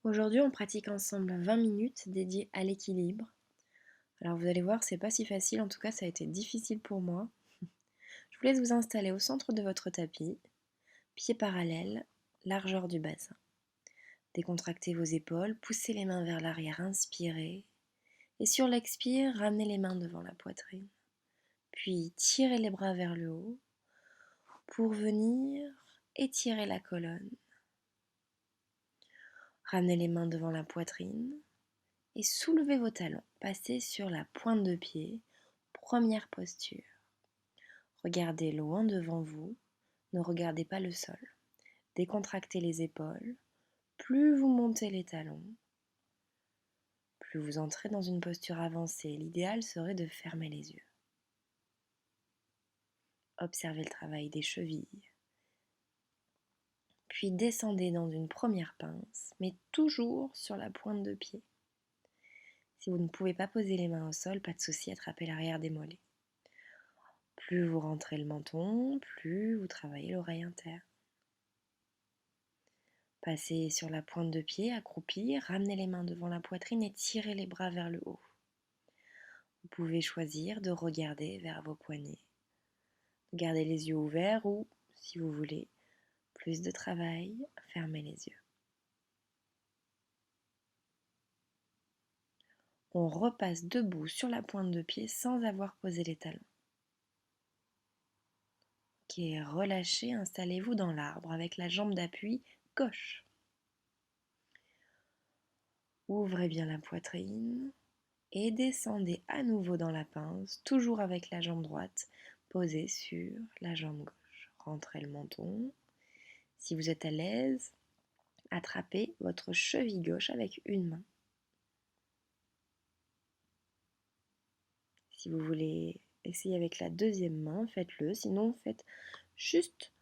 Aujourd'hui, on pratique ensemble 20 minutes dédiées à l'équilibre. Alors vous allez voir, c'est pas si facile, en tout cas ça a été difficile pour moi. Je vous laisse vous installer au centre de votre tapis, pieds parallèles, largeur du bassin. Décontractez vos épaules, poussez les mains vers l'arrière, inspirez. Et sur l'expire, ramenez les mains devant la poitrine. Puis tirez les bras vers le haut pour venir étirer la colonne. Ramenez les mains devant la poitrine. Et soulevez vos talons. Passez sur la pointe de pied. Première posture. Regardez loin devant vous. Ne regardez pas le sol. Décontractez les épaules. Plus vous montez les talons, plus vous entrez dans une posture avancée. L'idéal serait de fermer les yeux. Observez le travail des chevilles. Puis descendez dans une première pince, mais toujours sur la pointe de pied. Si vous ne pouvez pas poser les mains au sol, pas de souci, attrapez l'arrière des mollets. Plus vous rentrez le menton, plus vous travaillez l'oreille interne. Passez sur la pointe de pied, accroupi, ramenez les mains devant la poitrine et tirez les bras vers le haut. Vous pouvez choisir de regarder vers vos poignets. Gardez les yeux ouverts ou, si vous voulez, plus de travail, fermez les yeux. On repasse debout sur la pointe de pied sans avoir posé les talons. Ok, relâchez, installez-vous dans l'arbre avec la jambe d'appui gauche. Ouvrez bien la poitrine et descendez à nouveau dans la pince, toujours avec la jambe droite posée sur la jambe gauche. Rentrez le menton. Si vous êtes à l'aise, attrapez votre cheville gauche avec une main. Si vous voulez essayer avec la deuxième main, faites-le. Sinon, faites juste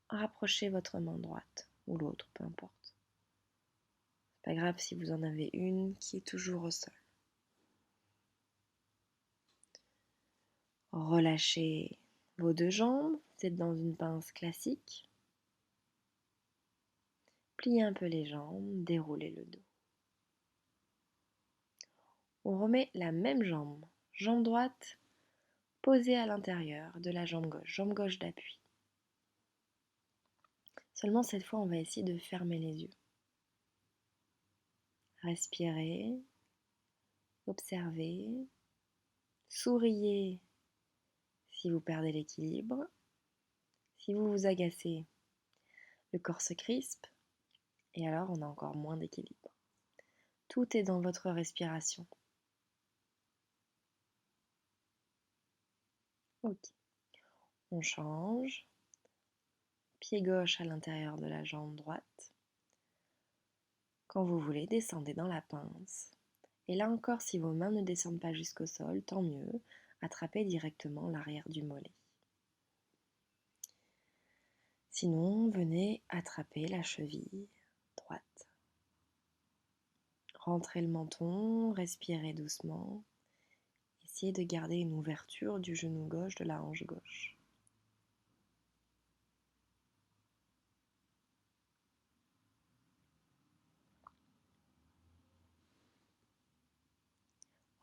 rapprocher votre main droite ou l'autre, peu importe. Pas grave si vous en avez une qui est toujours au sol. Relâchez vos deux jambes, vous êtes dans une pince classique. Pliez un peu les jambes, déroulez le dos. On remet la même jambe, jambe droite posée à l'intérieur de la jambe gauche d'appui. Seulement cette fois, on va essayer de fermer les yeux. Respirez, observez, souriez si vous perdez l'équilibre. Si vous vous agacez, le corps se crispe et alors on a encore moins d'équilibre. Tout est dans votre respiration. Ok. On change. Pied gauche à l'intérieur de la jambe droite. Quand vous voulez, descendez dans la pince. Et là encore, si vos mains ne descendent pas jusqu'au sol, tant mieux. Attrapez directement l'arrière du mollet. Sinon, venez attraper la cheville droite. Rentrez le menton, respirez doucement. Essayez de garder une ouverture du genou gauche, de la hanche gauche.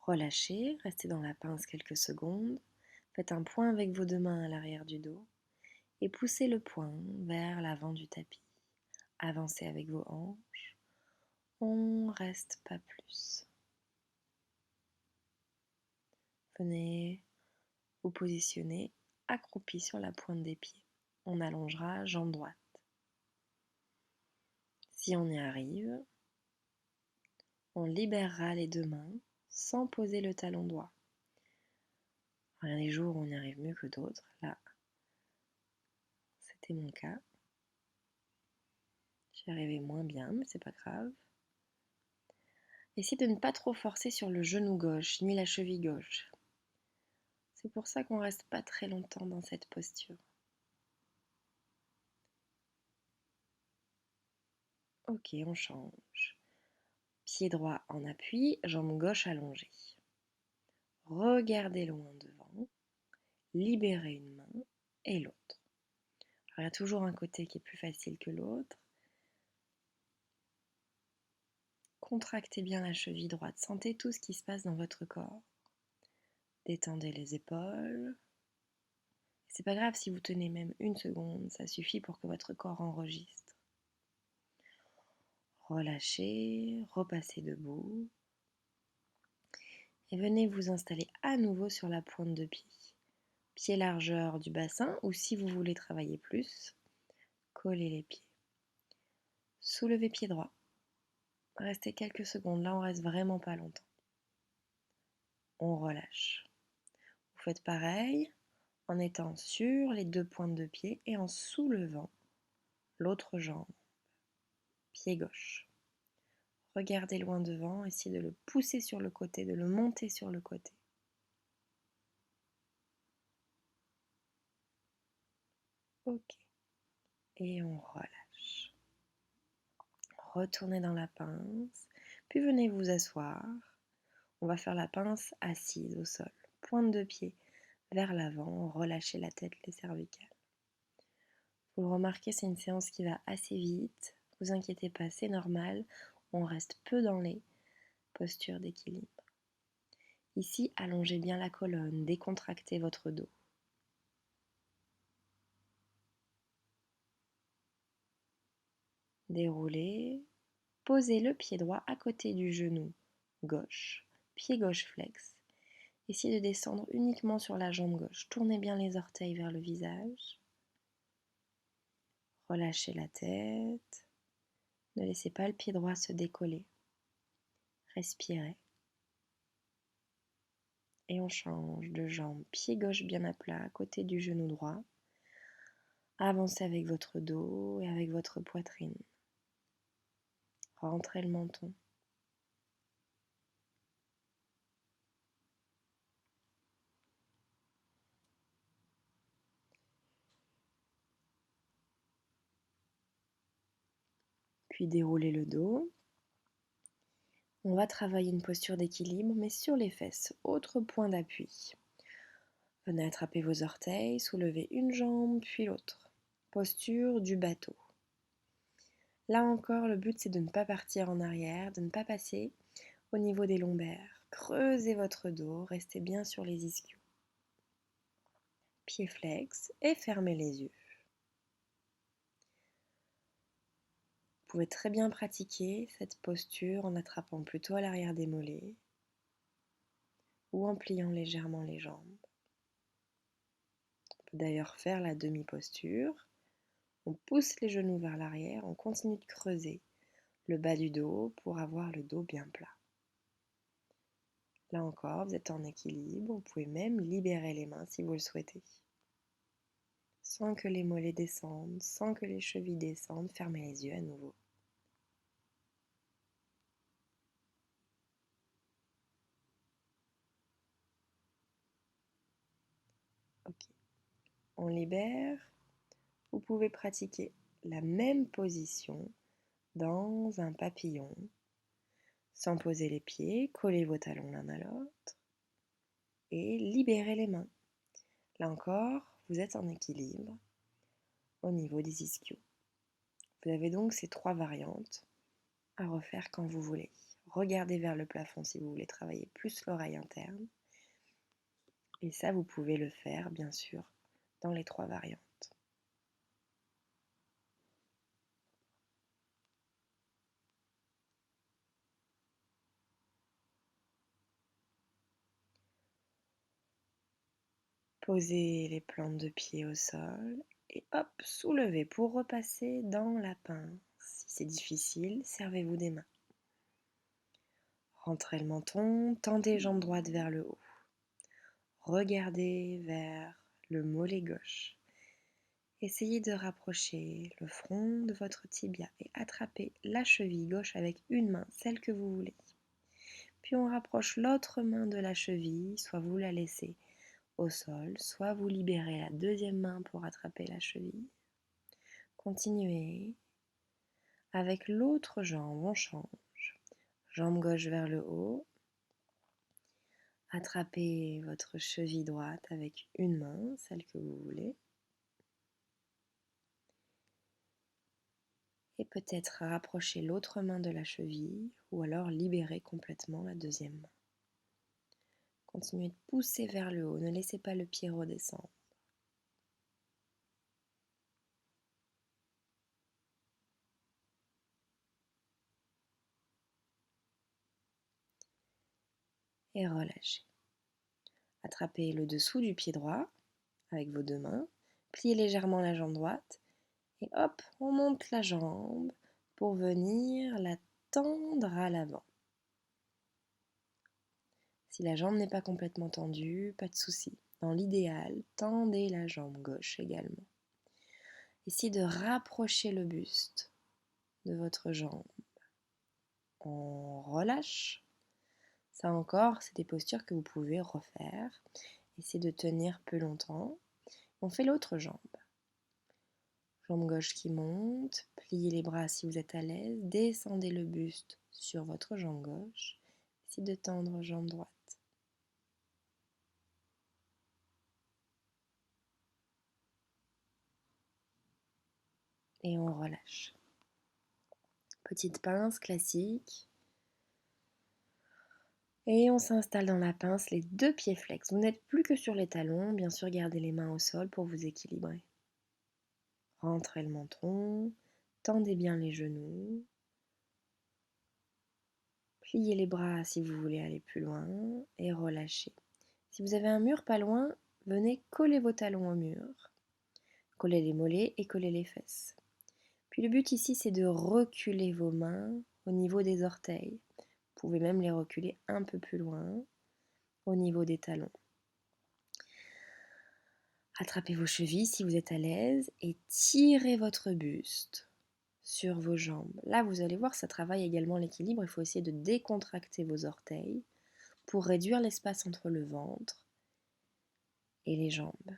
Relâchez, restez dans la pince quelques secondes. Faites un point avec vos deux mains à l'arrière du dos et poussez le poing vers l'avant du tapis. Avancez avec vos hanches. On reste pas plus. Venez vous positionner accroupi sur la pointe des pieds. On allongera jambe droite. Si on y arrive, on libérera les deux mains sans poser le talon droit. Il y a des jours où on y arrive mieux que d'autres. Là, c'était mon cas. J'y arrivais moins bien, mais c'est pas grave. Essayez de ne pas trop forcer sur le genou gauche ni la cheville gauche. C'est pour ça qu'on reste pas très longtemps dans cette posture. Ok, on change. Pied droit en appui, jambe gauche allongée. Regardez loin devant. Libérez une main et l'autre. Il y a toujours un côté qui est plus facile que l'autre. Contractez bien la cheville droite, sentez tout ce qui se passe dans votre corps. Détendez les épaules. C'est pas grave si vous tenez même une seconde, ça suffit pour que votre corps enregistre. Relâchez, repassez debout. Et venez vous installer à nouveau sur la pointe de pied. Pied largeur du bassin, ou si vous voulez travailler plus, collez les pieds. Soulevez pied droit. Restez quelques secondes, là on reste vraiment pas longtemps. On relâche. Vous faites pareil en étant sur les deux pointes de pied et en soulevant l'autre jambe. Pied gauche. Regardez loin devant, essayez de le pousser sur le côté, de le monter sur le côté. Ok. Et on relâche. Retournez dans la pince, puis venez vous asseoir. On va faire la pince assise au sol. Pointe de pied vers l'avant, relâchez la tête, les cervicales. Vous le remarquez, c'est une séance qui va assez vite. Ne vous inquiétez pas, c'est normal. On reste peu dans les postures d'équilibre. Ici, allongez bien la colonne, décontractez votre dos. Déroulez. Posez le pied droit à côté du genou gauche, pied gauche flex. Essayez de descendre uniquement sur la jambe gauche. Tournez bien les orteils vers le visage. Relâchez la tête. Ne laissez pas le pied droit se décoller. Respirez. Et on change de jambe. Pied gauche bien à plat, à côté du genou droit. Avancez avec votre dos et avec votre poitrine. Rentrez le menton. Puis déroulez le dos. On va travailler une posture d'équilibre, mais sur les fesses. Autre point d'appui. Venez attraper vos orteils, soulevez une jambe, puis l'autre. Posture du bateau. Là encore, le but c'est de ne pas partir en arrière, de ne pas passer au niveau des lombaires. Creusez votre dos, restez bien sur les ischios. Pieds flex et fermez les yeux. Vous pouvez très bien pratiquer cette posture en attrapant plutôt à l'arrière des mollets ou en pliant légèrement les jambes. On peut d'ailleurs faire la demi-posture. On pousse les genoux vers l'arrière, on continue de creuser le bas du dos pour avoir le dos bien plat. Là encore, vous êtes en équilibre, vous pouvez même libérer les mains si vous le souhaitez. Sans que les mollets descendent, sans que les chevilles descendent, fermez les yeux à nouveau. Ok, on libère. Vous pouvez pratiquer la même position dans un papillon, sans poser les pieds, collez vos talons l'un à l'autre et libérez les mains. Là encore, vous êtes en équilibre au niveau des ischios. Vous avez donc ces trois variantes à refaire quand vous voulez. Regardez vers le plafond si vous voulez travailler plus l'oreille interne. Et ça, vous pouvez le faire, bien sûr, dans les trois variantes. Posez les plantes de pied au sol et hop, soulevez pour repasser dans la pince. Si c'est difficile, servez-vous des mains. Rentrez le menton, tendez jambe droite vers le haut. Regardez vers le mollet gauche. Essayez de rapprocher le front de votre tibia et attrapez la cheville gauche avec une main, celle que vous voulez. Puis on rapproche l'autre main de la cheville, soit vous la laissez au sol, soit vous libérez la deuxième main pour attraper la cheville. Continuez. Avec l'autre jambe, on change. Jambe gauche vers le haut. Attrapez votre cheville droite avec une main, celle que vous voulez. Et peut-être rapprocher l'autre main de la cheville ou alors libérer complètement la deuxième main. Continuez de pousser vers le haut, ne laissez pas le pied redescendre. Et relâchez. Attrapez le dessous du pied droit avec vos deux mains, pliez légèrement la jambe droite et hop, on monte la jambe pour venir la tendre à l'avant. Si la jambe n'est pas complètement tendue, pas de souci. Dans l'idéal, tendez la jambe gauche également. Essayez de rapprocher le buste de votre jambe. On relâche. Ça encore, c'est des postures que vous pouvez refaire. Essayez de tenir peu longtemps. On fait l'autre jambe. Jambe gauche qui monte, pliez les bras si vous êtes à l'aise, descendez le buste sur votre jambe gauche. Essayez de tendre jambe droite. Et on relâche. Petite pince classique. Et on s'installe dans la pince, les deux pieds flex. Vous n'êtes plus que sur les talons, bien sûr gardez les mains au sol pour vous équilibrer. Rentrez le menton, tendez bien les genoux. Pliez les bras si vous voulez aller plus loin et relâchez. Si vous avez un mur pas loin, venez coller vos talons au mur. Collez les mollets et collez les fesses. Puis le but ici, c'est de reculer vos mains au niveau des orteils. Vous pouvez même les reculer un peu plus loin, au niveau des talons. Attrapez vos chevilles si vous êtes à l'aise et tirez votre buste sur vos jambes. Là, vous allez voir, ça travaille également l'équilibre. Il faut essayer de décontracter vos orteils pour réduire l'espace entre le ventre et les jambes.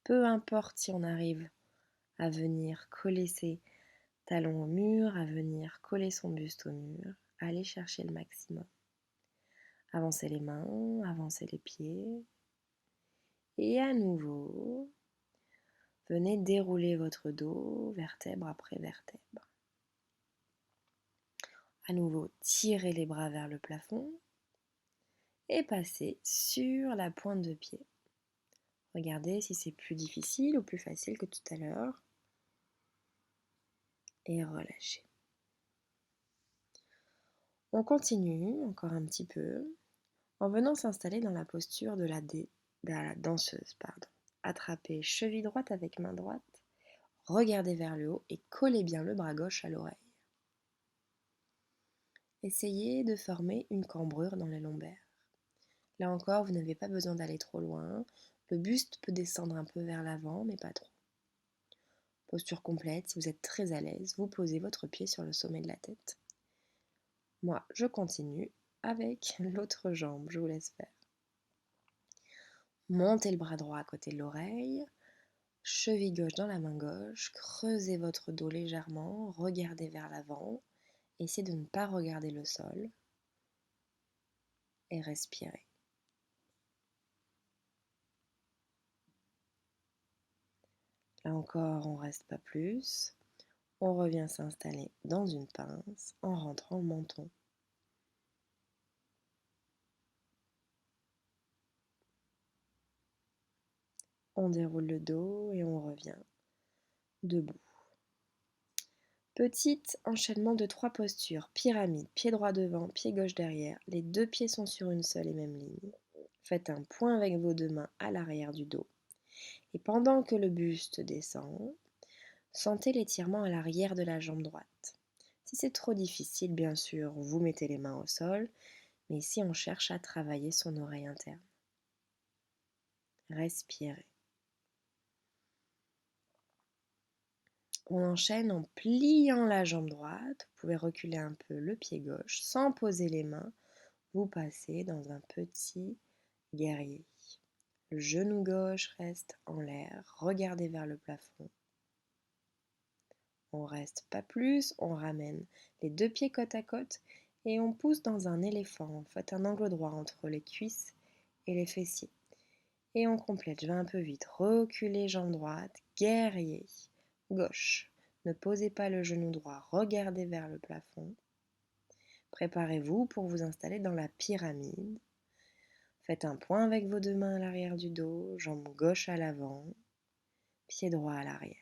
Peu importe si on arrive à venir coller ses talons au mur, à venir coller son buste au mur, allez chercher le maximum. Avancez les mains, avancez les pieds. Et à nouveau, venez dérouler votre dos, vertèbre après vertèbre. À nouveau, tirez les bras vers le plafond et passez sur la pointe de pied. Regardez si c'est plus difficile ou plus facile que tout à l'heure. Et relâchez. On continue encore un petit peu en venant s'installer dans la posture de la danseuse. Attrapez cheville droite avec main droite, regardez vers le haut et collez bien le bras gauche à l'oreille. Essayez de former une cambrure dans les lombaires. Là encore, vous n'avez pas besoin d'aller trop loin. Le buste peut descendre un peu vers l'avant, mais pas trop. Posture complète, si vous êtes très à l'aise, vous posez votre pied sur le sommet de la tête. Moi, je continue avec l'autre jambe, je vous laisse faire. Montez le bras droit à côté de l'oreille, cheville gauche dans la main gauche, creusez votre dos légèrement, regardez vers l'avant, essayez de ne pas regarder le sol et respirez. Là encore, on ne reste pas plus. On revient s'installer dans une pince en rentrant le menton. On déroule le dos et on revient debout. Petit enchaînement de 3 postures. Pyramide, pied droit devant, pied gauche derrière. Les deux pieds sont sur une seule et même ligne. Faites un point avec vos deux mains à l'arrière du dos. Et pendant que le buste descend, sentez l'étirement à l'arrière de la jambe droite. Si c'est trop difficile, bien sûr, vous mettez les mains au sol, mais ici on cherche à travailler son oreille interne. Respirez. On enchaîne en pliant la jambe droite. Vous pouvez reculer un peu le pied gauche sans poser les mains. Vous passez dans un petit guerrier. Le genou gauche reste en l'air. Regardez vers le plafond. On reste pas plus. On ramène les deux pieds côte à côte et on pousse dans un éléphant. Faites un angle droit entre les cuisses et les fessiers. Et on complète. Je vais un peu vite. Reculez jambe droite. Guerrier. Gauche. Ne posez pas le genou droit, regardez vers le plafond. Préparez-vous pour vous installer dans la pyramide. Faites un point avec vos deux mains à l'arrière du dos, jambe gauche à l'avant, pied droit à l'arrière.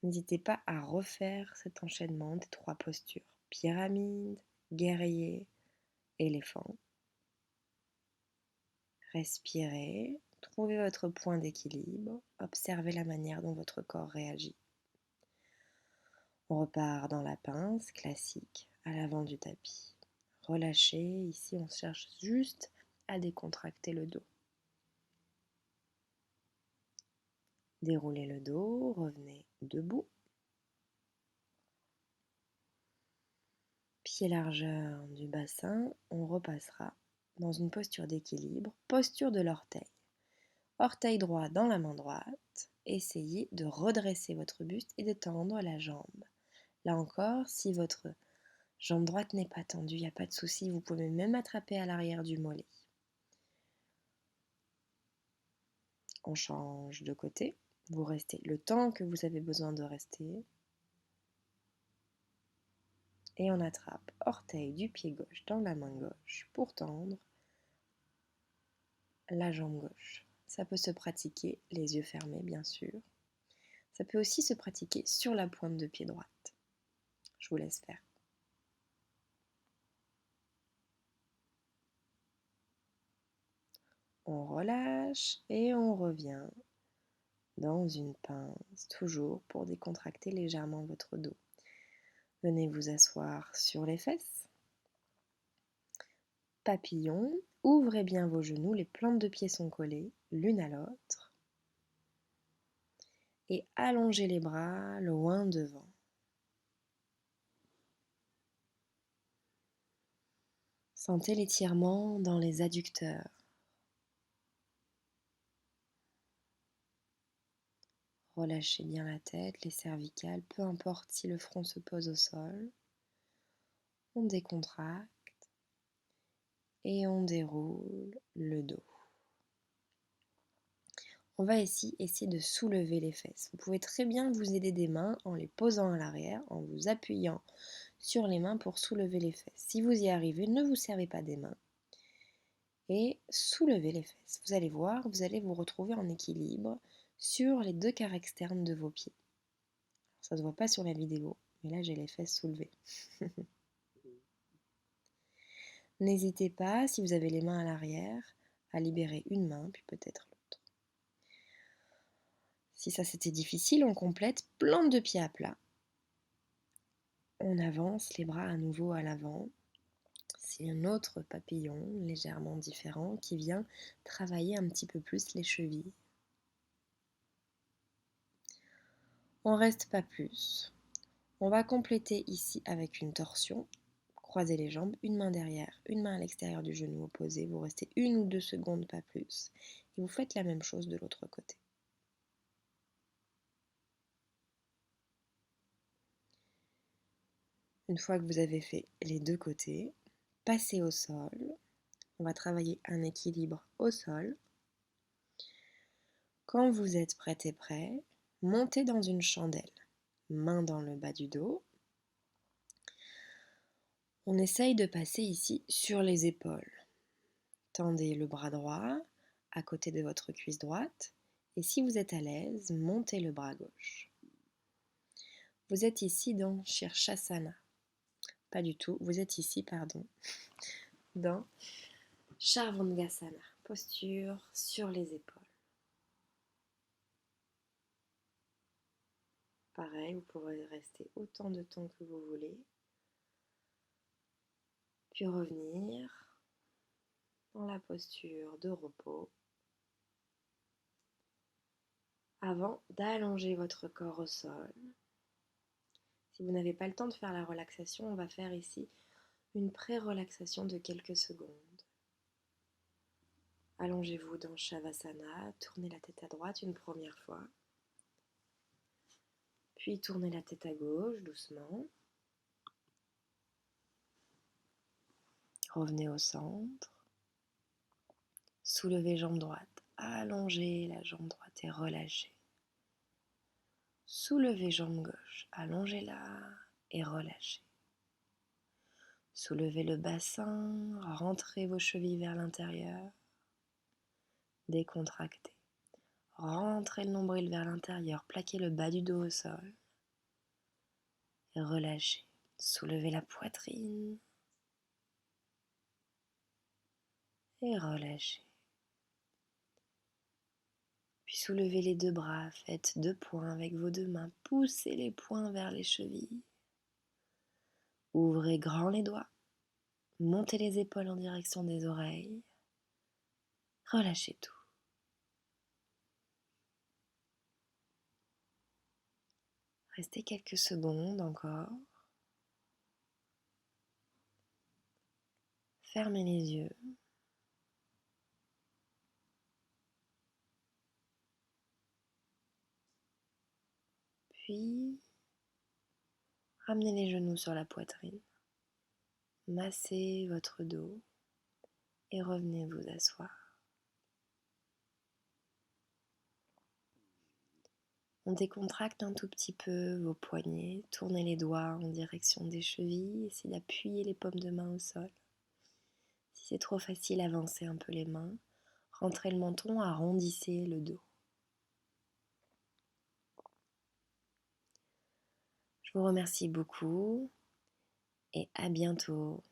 N'hésitez pas à refaire cet enchaînement des 3 postures. Pyramide, guerrier, éléphant. Respirez, trouvez votre point d'équilibre, observez la manière dont votre corps réagit. On repart dans la pince classique à l'avant du tapis. Relâchez, ici on cherche juste à décontracter le dos. Déroulez le dos, revenez debout. Pied largeur du bassin, on repassera dans une posture d'équilibre, posture de l'orteil. Orteil droit dans la main droite, essayez de redresser votre buste et de tendre la jambe. Là encore, si votre jambe droite n'est pas tendue, il n'y a pas de souci, vous pouvez même attraper à l'arrière du mollet. On change de côté, vous restez le temps que vous avez besoin de rester. Et on attrape orteil du pied gauche dans la main gauche pour tendre la jambe gauche. Ça peut se pratiquer les yeux fermés, bien sûr. Ça peut aussi se pratiquer sur la pointe de pied droite. Je vous laisse faire. On relâche et on revient dans une pince, toujours pour décontracter légèrement votre dos. Venez vous asseoir sur les fesses. Papillon, ouvrez bien vos genoux, les plantes de pied sont collées l'une à l'autre. Et allongez les bras loin devant. Sentez l'étirement dans les adducteurs. Relâchez bien la tête, les cervicales, peu importe si le front se pose au sol. On décontracte et on déroule le dos. On va ici essayer de soulever les fesses. Vous pouvez très bien vous aider des mains en les posant à l'arrière, en vous appuyant sur les mains pour soulever les fesses. Si vous y arrivez, ne vous servez pas des mains et soulevez les fesses. Vous allez voir, vous allez vous retrouver en équilibre sur les 2 quarts externes de vos pieds. Ça ne se voit pas sur la vidéo, mais là j'ai les fesses soulevées. N'hésitez pas, si vous avez les mains à l'arrière, à libérer une main, puis peut-être l'autre. Si ça c'était difficile, on complète plante de pied à plat. On avance les bras à nouveau à l'avant. C'est un autre papillon légèrement différent qui vient travailler un petit peu plus les chevilles. On reste pas plus. On va compléter ici avec une torsion. Croisez les jambes, une main derrière, une main à l'extérieur du genou opposé. Vous restez 1 ou 2 secondes, pas plus. Et vous faites la même chose de l'autre côté. Une fois que vous avez fait les 2 côtés, passez au sol. On va travailler un équilibre au sol. Quand vous êtes prête et prêt, montez dans une chandelle. Main dans le bas du dos. On essaye de passer ici sur les épaules. Tendez le bras droit à côté de votre cuisse droite et si vous êtes à l'aise, montez le bras gauche. Vous êtes ici dans Shirshasana. Pas du tout, vous êtes ici, dans Charvangasana, posture sur les épaules. Pareil, vous pourrez rester autant de temps que vous voulez. Puis revenir dans la posture de repos avant d'allonger votre corps au sol. Si vous n'avez pas le temps de faire la relaxation, on va faire ici une pré-relaxation de quelques secondes. Allongez-vous dans Shavasana, tournez la tête à droite une première fois, puis tournez la tête à gauche doucement. Revenez au centre, soulevez jambe droite, allongez la jambe droite et relâchez. Soulevez jambe gauche, allongez-la et relâchez. Soulevez le bassin, rentrez vos chevilles vers l'intérieur, décontractez. Rentrez le nombril vers l'intérieur, plaquez le bas du dos au sol et relâchez. Soulevez la poitrine et relâchez. Puis soulevez les deux bras, faites 2 points avec vos 2 mains, poussez les poings vers les chevilles. Ouvrez grand les doigts, montez les épaules en direction des oreilles, relâchez tout. Restez quelques secondes encore. Fermez les yeux. Puis, ramenez les genoux sur la poitrine. Massez votre dos et revenez vous asseoir. On décontracte un tout petit peu vos poignets, tournez les doigts en direction des chevilles, essayez d'appuyer les paumes de main au sol. Si c'est trop facile, avancez un peu les mains, rentrez le menton, arrondissez le dos. Je vous remercie beaucoup et à bientôt.